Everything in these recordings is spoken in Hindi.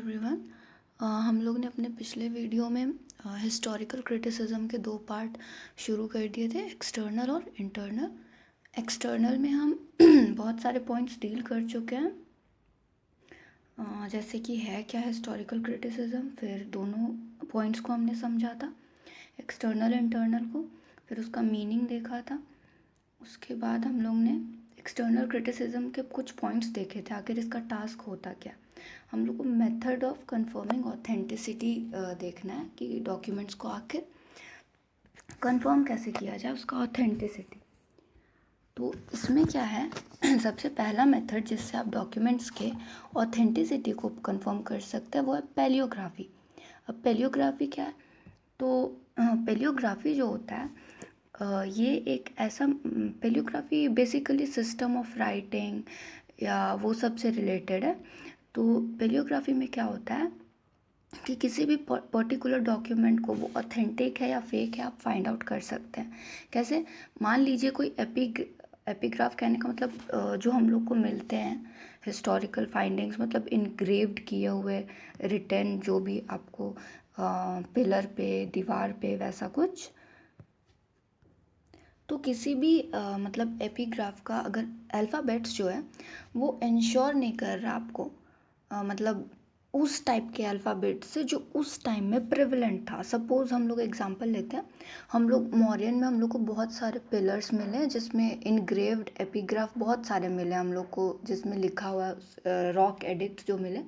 एवरीवन। हम लोग ने अपने पिछले वीडियो में हिस्टोरिकल क्रिटिसिज्म के दो पार्ट शुरू कर दिए थे, एक्सटर्नल और इंटरनल। एक्सटर्नल में हम बहुत सारे पॉइंट्स डील कर चुके हैं, जैसे कि है क्या हिस्टोरिकल क्रिटिसिज्म, फिर दोनों पॉइंट्स को हमने समझा था, एक्सटर्नल इंटरनल को, फिर उसका मीनिंग देखा था। उसके बाद हम लोग ने एक्सटर्नल क्रिटिसिज्म के कुछ पॉइंट्स देखे थे, आखिर इसका टास्क होता क्या। हम लोग को मेथड ऑफ कंफर्मिंग ऑथेंटिसिटी देखना है कि डॉक्यूमेंट्स को आखिर कंफर्म कैसे किया जाए, उसका ऑथेंटिसिटी। तो इसमें क्या है सबसे पहला मेथड जिससे आप डॉक्यूमेंट्स के ऑथेंटिसिटी को कंफर्म कर सकते हैं वो है पैलियोग्राफी। अब पैलियोग्राफी क्या है, तो पैलियोग्राफी जो होता है ये एक ऐसा palaeography basically system of writing या वो सब से रिलेटेड है। तो पैलियोग्राफी में क्या होता है कि किसी भी पर्टिकुलर डॉक्यूमेंट को वो ऑथेंटिक है या फेक है आप फाइंड आउट कर सकते हैं। कैसे? मान लीजिए कोई एपिग्राफ, कहने का मतलब जो हम लोग को मिलते हैं हिस्टोरिकल फाइंडिंग्स, मतलब इनग्रेव्ड किए हुए रिटन जो भी आपको पिलर पे, दीवार पे, वैसा कुछ। तो किसी भी मतलब एपिग्राफ का अगर अल्फ़ाबेट्स जो है वो इंश्योर नहीं कर रहा आपको, मतलब उस टाइप के अल्फ़ाबेट से जो उस टाइम में प्रेवलेंट था। सपोज़ हम लोग एग्जांपल लेते हैं, हम लोग मौर्यन में हम लोग को बहुत सारे पिलर्स मिले हैं जिसमें इनग्रेव्ड एपिग्राफ बहुत सारे मिले हम लोग को, जिसमें लिखा हुआ रॉक एडिक्ट जो मिले।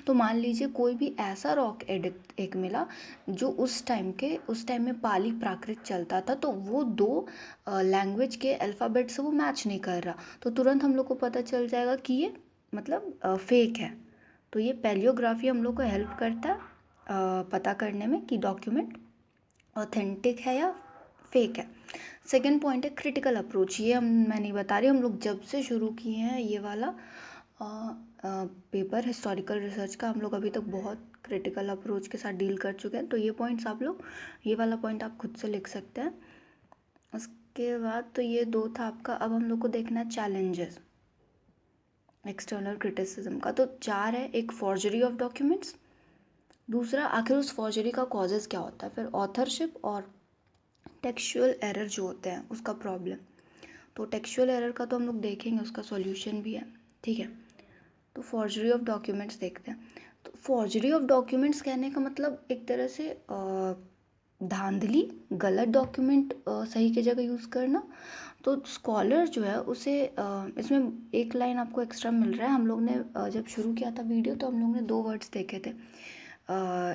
तो मान लीजिए कोई भी ऐसा रॉक एडिक्ट एक मिला जो उस टाइम में पाली प्राकृत चलता था, तो वो दो लैंग्वेज के अल्फ़ाबेट से वो मैच नहीं कर रहा, तो तुरंत हम लोग को पता चल जाएगा कि ये मतलब फेक है। तो ये पैलियोग्राफी हम लोग को हेल्प करता है पता करने में कि डॉक्यूमेंट ऑथेंटिक है या फेक है। सेकेंड पॉइंट है क्रिटिकल अप्रोच। ये मैं नहीं बता रही, हम लोग जब से शुरू किए हैं ये वाला पेपर हिस्टोरिकल रिसर्च का, हम लोग अभी तक बहुत क्रिटिकल अप्रोच के साथ डील कर चुके हैं। तो ये पॉइंट्स आप लोग, ये वाला पॉइंट आप खुद से लिख सकते हैं। उसके बाद तो ये दो था आपका। अब हम लोग को देखना है चैलेंजेस एक्सटर्नल क्रिटिसिज्म का। तो चार है, एक फॉर्जरी ऑफ डॉक्यूमेंट्स, दूसरा आखिर उस फॉर्जरी का कॉजेज़ क्या होता है, फिर ऑथरशिप और टेक्सचुअल एरर जो होते हैं उसका प्रॉब्लम। तो टेक्सचुअल एरर का तो हम लोग देखेंगे, उसका सॉल्यूशन भी है, ठीक है। तो फॉर्जरी ऑफ डॉक्यूमेंट्स देखते हैं। तो फॉर्जरी ऑफ डॉक्यूमेंट्स कहने का मतलब एक तरह से धांधली, गलत डॉक्यूमेंट सही की जगह यूज़ करना। तो स्कॉलर जो है उसे इसमें एक लाइन आपको एक्स्ट्रा मिल रहा है। हम लोग ने जब शुरू किया था वीडियो तो हम लोग ने दो वर्ड्स देखे थे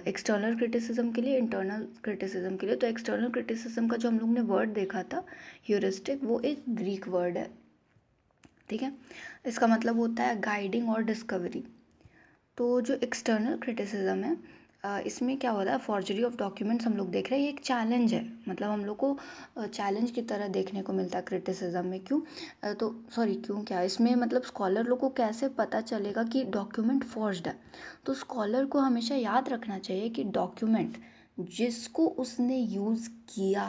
एक्सटर्नल क्रिटिसिज्म के लिए, इंटरनल क्रिटिसिज्म के लिए। तो एक्सटर्नल क्रिटिसिज्म का जो हम लोग ने वर्ड देखा था ह्यूरिस्टिक, वो एक ग्रीक वर्ड है, ठीक है। इसका मतलब होता है गाइडिंग और डिस्कवरी। तो जो एक्सटर्नल क्रिटिसिज्म है इसमें क्या होता है, फॉर्जरी ऑफ डॉक्यूमेंट्स हम लोग देख रहे हैं, ये एक चैलेंज है, मतलब हम लोग को चैलेंज की तरह देखने को मिलता है क्रिटिसिज्म में। क्यों तो सॉरी क्यों क्या इसमें मतलब स्कॉलर लोग को कैसे पता चलेगा कि डॉक्यूमेंट फॉर्ज्ड है। तो स्कॉलर को हमेशा याद रखना चाहिए कि डॉक्यूमेंट जिसको उसने यूज़ किया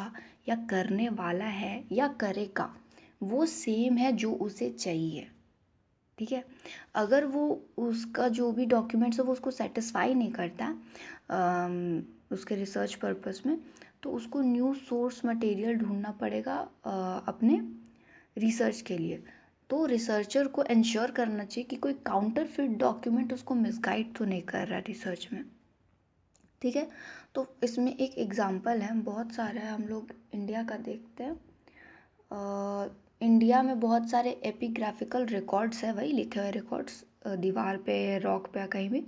या करने वाला है या करेगा वो सेम है जो उसे चाहिए, ठीक है। अगर वो उसका जो भी डॉक्यूमेंट्स है वो उसको सेटिस्फाई नहीं करता उसके रिसर्च पर्पस में, तो उसको न्यू सोर्स मटेरियल ढूंढना पड़ेगा अपने रिसर्च के लिए। तो रिसर्चर को इंश्योर करना चाहिए कि कोई काउंटरफिट डॉक्यूमेंट उसको मिसगाइड तो नहीं कर रहा रिसर्च में, ठीक है। तो इसमें एक एग्जांपल है, बहुत सारा है, हम लोग इंडिया का देखते हैं। इंडिया में बहुत सारे एपिग्राफिकल रिकॉर्ड्स है, वही लिखे हुए रिकॉर्ड्स दीवार पे, रॉक पे या कहीं भी,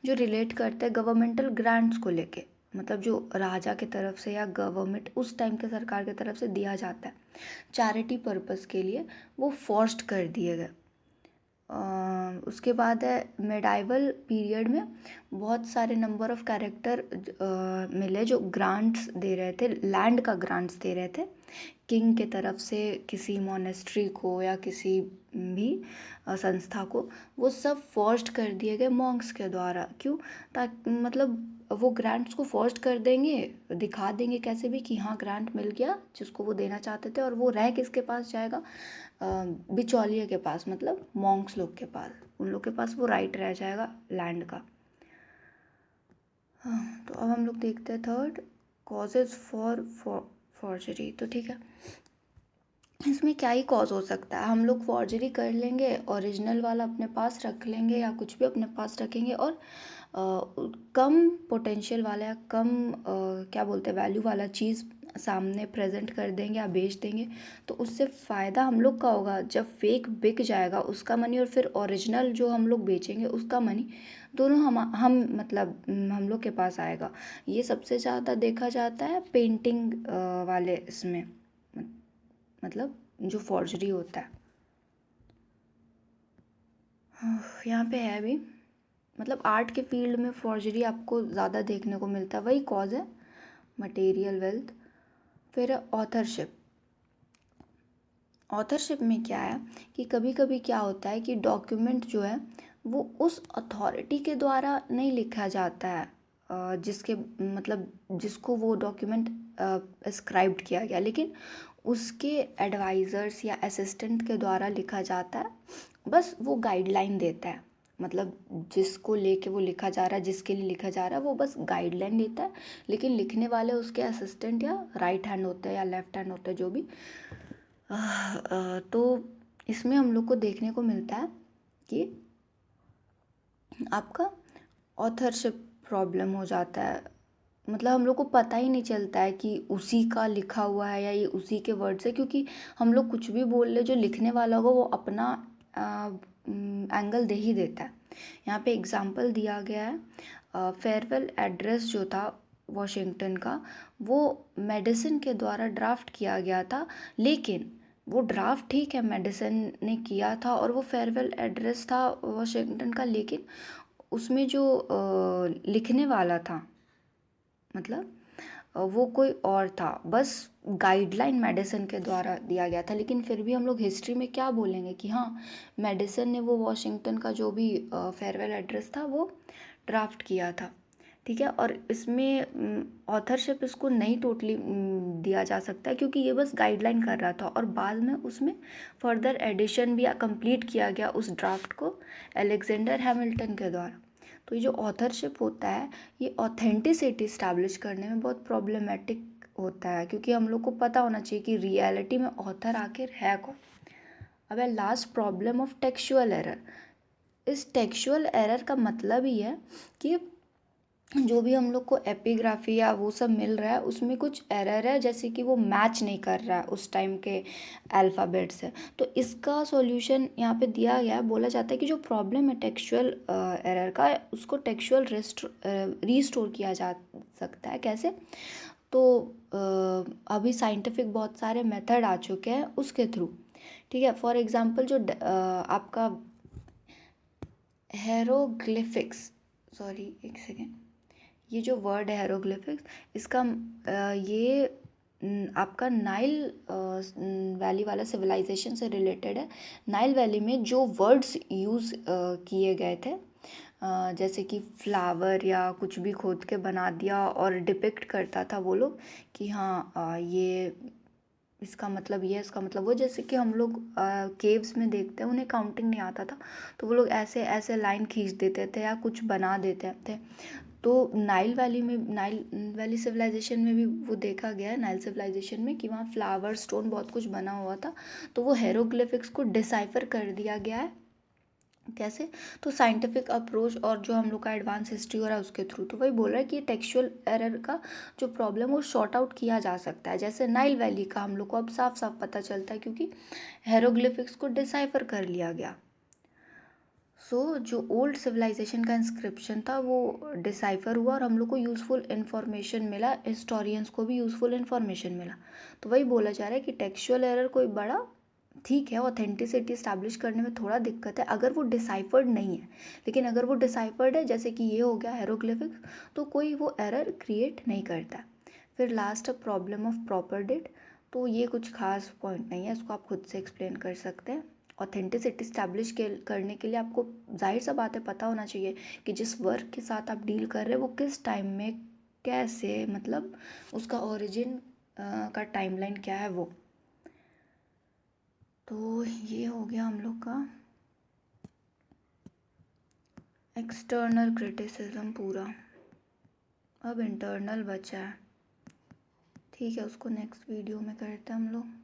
जो रिलेट करते हैं गवर्नमेंटल ग्रांट्स को लेके, मतलब जो राजा की तरफ से या गवर्नमेंट उस टाइम के सरकार की तरफ से दिया जाता है चैरिटी पर्पस के लिए, वो फोर्स्ड कर दिए गए। उसके बाद है मेडाइवल पीरियड में बहुत सारे नंबर ऑफ कैरेक्टर मिले जो ग्रांट्स दे रहे थे, लैंड का ग्रांट्स दे रहे थे किंग के तरफ से किसी मोनेस्ट्री को या किसी भी संस्था को। वो सब फोर्स्ड कर दिए गए मॉन्क्स के द्वारा। क्यों? ताकि मतलब वो ग्रांट्स को फोर्स्ड कर देंगे, दिखा देंगे कैसे भी कि हाँ ग्रांट मिल गया जिसको वो देना चाहते थे, और वो रह किसके पास जाएगा, बिचौलिए के पास, मतलब मॉन्क्स लोग के पास, उन लोग के पास वो राइट रह जाएगा लैंड का। हाँ, तो अब हम लोग देखते हैं थर्ड, कॉजेज फॉर फॉर्जरी। तो ठीक है, इसमें क्या ही कॉज हो सकता है। हम लोग फॉर्जरी कर लेंगे, ओरिजिनल वाला अपने पास रख लेंगे या कुछ भी अपने पास रखेंगे, और कम पोटेंशियल वाला या कम क्या बोलते हैं वैल्यू वाला चीज़ सामने प्रेजेंट कर देंगे या बेच देंगे। तो उससे फ़ायदा हम लोग का होगा जब फेक बिक जाएगा उसका मनी, और फिर ओरिजिनल जो हम लोग बेचेंगे उसका मनी, दोनों हम मतलब हम लोग के पास आएगा। ये सबसे ज़्यादा देखा जाता है पेंटिंग वाले इसमें, मतलब जो फॉर्जरी होता है। यहाँ पे है भी, मतलब आर्ट के फील्ड में फॉर्जरी आपको ज़्यादा देखने को मिलता है, वही कॉज है, मटेरियल वेल्थ। फिर ऑथरशिप। ऑथरशिप में क्या है कि कभी कभी क्या होता है कि डॉक्यूमेंट जो है वो उस अथॉरिटी के द्वारा नहीं लिखा जाता है जिसके मतलब जिसको वो डॉक्यूमेंट स्क्राइब्ड किया गया, लेकिन उसके एडवाइज़र्स या असिस्टेंट के द्वारा लिखा जाता है। बस वो गाइडलाइन देता है, मतलब जिसको लेके वो लिखा जा रहा है, जिसके लिए लिखा जा रहा है, वो बस गाइडलाइन देता है, लेकिन लिखने वाले उसके असिस्टेंट या राइट हैंड होते हैं या लेफ्ट हैंड होते हैं, जो भी। तो इसमें हम लोग को देखने को मिलता है कि आपका ऑथरशिप प्रॉब्लम हो जाता है। मतलब हम लोग को पता ही नहीं चलता है कि उसी का लिखा हुआ है या ये उसी के वर्ड्स है, क्योंकि हम लोग कुछ भी बोल ले, जो लिखने वाला होगा वो अपना एंगल दे ही देता है। यहाँ पे एग्जांपल दिया गया है, फेयरवेल एड्रेस जो था वॉशिंगटन का, वो मेडिसिन के द्वारा ड्राफ्ट किया गया था, लेकिन वो ड्राफ्ट ठीक है मेडिसिन ने किया था और वो फेयरवेल एड्रेस था वॉशिंगटन का, लेकिन उसमें जो लिखने वाला था, मतलब वो कोई और था, बस गाइडलाइन मेडिसिन के द्वारा दिया गया था। लेकिन फिर भी हम लोग हिस्ट्री में क्या बोलेंगे कि हाँ, मेडिसिन ने वो वॉशिंगटन का जो भी फेयरवेल एड्रेस था वो ड्राफ्ट किया था। ठीक है, और इसमें ऑथरशिप इसको नहीं टोटली दिया जा सकता है, क्योंकि ये बस गाइडलाइन कर रहा था और बाद में उसमें फर्दर एडिशन भी कंप्लीट किया गया उस ड्राफ्ट को अलेक्जेंडर हैमिल्टन के द्वारा। तो ये जो ऑथरशिप होता है, ये ऑथेंटिसिटी इस्टेब्लिश करने में बहुत प्रॉब्लमेटिक होता है, क्योंकि हम लोग को पता होना चाहिए कि रियलिटी में ऑथर आखिर है कौन। अब है last problem of textual error. इस टेक्सचुअल एरर का मतलब ही है कि जो भी हम लोग को एपिग्राफी या वो सब मिल रहा है उसमें कुछ एरर है, जैसे कि वो मैच नहीं कर रहा है उस टाइम के अल्फ़ाबेट से। तो इसका सॉल्यूशन यहाँ पे दिया गया है, बोला जाता है कि जो प्रॉब्लम है टेक्सचुअल एरर का, उसको टेक्सचुअल रीस्टोर किया जा सकता है। कैसे? तो अभी साइंटिफिक बहुत सारे मेथड आ चुके हैं उसके थ्रू। ठीक है, फॉर एग्जांपल जो आपका हेरोग्लिफिक्स, सॉरी एक सेकेंड, ये जो वर्ड है हेरोग्लिफिक्स, इसका ये आपका नाइल वैली वाला सिविलाइजेशन से रिलेटेड है। नाइल वैली में जो वर्ड्स यूज़ किए गए थे, जैसे कि फ्लावर या कुछ भी खोद के बना दिया और डिपिक्ट करता था वो लोग कि हाँ ये इसका मतलब ये, इसका मतलब वो। जैसे कि हम लोग केव्स में देखते हैं, उन्हें काउंटिंग नहीं आता था, तो वो लोग ऐसे ऐसे लाइन खींच देते थे या कुछ बना देते थे। तो नाइल वैली में, नाइल वैली सिविलाइजेशन में भी वो देखा गया है, नाइल सिविलाइजेशन में, कि वहाँ फ्लावर स्टोन बहुत कुछ बना हुआ था। तो वो हेरोग्लिफिक्स को डिसाइफर कर दिया गया है। कैसे? तो साइंटिफिक अप्रोच और जो हम लोग का एडवांस हिस्ट्री हो रहा है उसके थ्रू। तो वही बोल रहा है कि टेक्सचुअल एरर का जो प्रॉब्लम वो शॉर्ट आउट किया जा सकता है। जैसे नाइल वैली का हम लोग को अब साफ साफ पता चलता है, क्योंकि हेरोग्लिफिक्स को डिसाइफर कर लिया गया। जो ओल्ड सिविलाइजेशन का इंस्क्रिप्शन था वो डिसाइफर हुआ और हम लोग को यूज़फुल इन्फॉर्मेशन मिला, हिस्टोरियंस को भी यूज़फुल इन्फॉर्मेशन मिला। तो वही बोला जा रहा है कि टेक्सचुअल एरर कोई बड़ा ठीक है, ऑथेंटिसिटी इस्टेब्लिश करने में थोड़ा दिक्कत है अगर वो डिसाइफर्ड नहीं है, लेकिन अगर वो डिसाइफर्ड है, जैसे कि ये हो गया हेरोग्लिफिक्स, तो कोई वो एरर क्रिएट नहीं करता। फिर last problem of proper date. तो ये कुछ खास पॉइंट नहीं है, इसको आप खुद से एक्सप्लेन कर सकते हैं। ऑथेंटिसिटी इस्टेब्लिश करने के लिए आपको जाहिर सा बात है पता होना चाहिए कि जिस वर्क के साथ आप डील कर रहे हैं वो किस टाइम में कैसे, मतलब उसका ओरिजिन का टाइमलाइन क्या है वो। तो ये हो गया हम लोग का एक्सटर्नल क्रिटिसिज्म पूरा। अब इंटरनल बचा है। ठीक है, उसको नेक्स्ट वीडियो में करते हैं हम लोग।